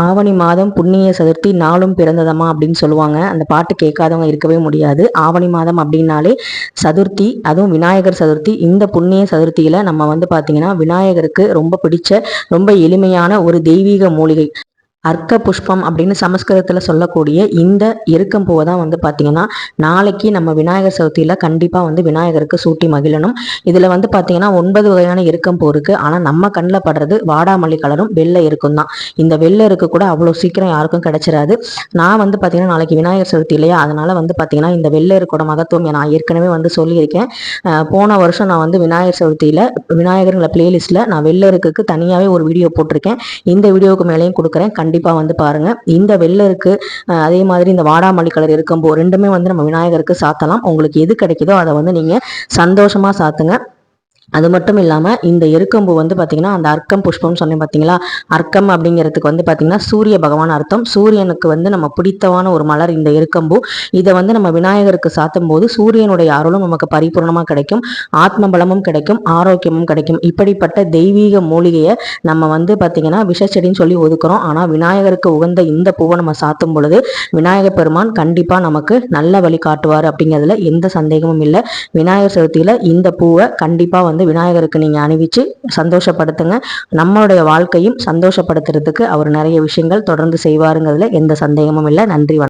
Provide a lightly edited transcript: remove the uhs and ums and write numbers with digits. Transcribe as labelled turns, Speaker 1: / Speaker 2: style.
Speaker 1: ஆவணி மாதம் புண்ணிய சதுர்த்தி நாளும் பிறந்ததம்மா அப்படின்னு சொல்லுவாங்க. அந்த பாட்டு கேட்காதவங்க இருக்கவே முடியாது. ஆவணி மாதம் அப்படின்னாலே சதுர்த்தி, அதுவும் விநாயகர் சதுர்த்தி. இந்த புண்ணிய சதுர்த்தியில நம்ம பார்த்தீங்கன்னா விநாயகருக்கு ரொம்ப பிடிச்ச ரொம்ப எளிமையான ஒரு தெய்வீக மூலிகை அர்க்க புஷ்பம் அப்படின்னு சமஸ்கிருதத்தில் சொல்லக்கூடிய இந்த எருக்கம்பூவை தான் பார்த்தீங்கன்னா நாளைக்கு நம்ம விநாயகர் சதுர்த்தியில் கண்டிப்பாக விநாயகருக்கு சூட்டி மகிழணும். இதில் பார்த்தீங்கன்னா 9 வகையான எருக்கம்பூ இருக்குது. ஆனால் நம்ம கண்ணில் படுறது வாடாமல்லி கலரும் வெள்ளை எருக்கும் தான். இந்த வெள்ளை எருக்கு கூட அவ்வளோ சீக்கிரம் யாருக்கும் கிடைச்சிடாது. நான் பார்த்தீங்கன்னா நாளைக்கு விநாயகர் சதுர்த்தி இல்லையா, அதனால் பார்த்தீங்கன்னா இந்த வெள்ளை எருக்கோட மகத்துவம் நான் ஏற்கனவே சொல்லியிருக்கேன். போன வருஷம் நான் விநாயகர் சதுர்த்தியில் விநாயகருங்கிற பிளேலிஸ்ட்டில் நான் வெள்ளை எருக்குக்கு தனியாகவே ஒரு வீடியோ போட்டிருக்கேன். இந்த வீடியோவுக்கு மேலேயும் கொடுக்குறேன், கண்டிப்பாக பாருங்க. இந்த வெள்ளை இருக்கு, அதே மாதிரி இந்த வாடாமல்லி கலர் இருக்கும்போ ரெண்டுமே நம்ம விநாயகருக்கு சாத்தலாம். உங்களுக்கு எது கிடைக்குதோ அதை நீங்க சந்தோஷமா சாத்துங்க. அது மட்டும் இல்லாமல் இந்த எருக்கம்பூ பார்த்தீங்கன்னா அந்த அர்க்கம் புஷ்பம் சொன்னேன் பார்த்தீங்களா, அர்க்கம் அப்படிங்கிறதுக்கு பார்த்தீங்கன்னா சூரிய பகவான் அர்த்தம். சூரியனுக்கு நம்ம பிடித்தமான ஒரு மலர் இந்த எருக்கம்பூ. இதை நம்ம விநாயகருக்கு சாத்தும் போது சூரியனுடைய அருளும் நமக்கு பரிபூர்ணமாக கிடைக்கும், ஆத்ம பலமும் கிடைக்கும், ஆரோக்கியமும் கிடைக்கும். இப்படிப்பட்ட தெய்வீக மூலிகையை நம்ம பார்த்தீங்கன்னா விஷச்செடின்னு சொல்லி ஒதுக்குறோம். ஆனால் விநாயகருக்கு உகந்த இந்த பூவை நம்ம சாத்தும் பொழுது விநாயகர் பெருமான் கண்டிப்பாக நமக்கு நல்ல வழி காட்டுவார் அப்படிங்கிறதுல எந்த சந்தேகமும் இல்லை. விநாயகர் சதுர்த்தியில் இந்த பூவை கண்டிப்பாக விநாயகருக்கு நீங்க அணிவிச்சு சந்தோஷப்படுத்துங்க. நம்மளுடைய வாழ்க்கையும் சந்தோஷப்படுத்துறதுக்கு அவர் நிறைய விஷயங்கள் தொடர்ந்து செய்வாருங்கிறதுல எந்த சந்தேகமும் இல்லை. நன்றி.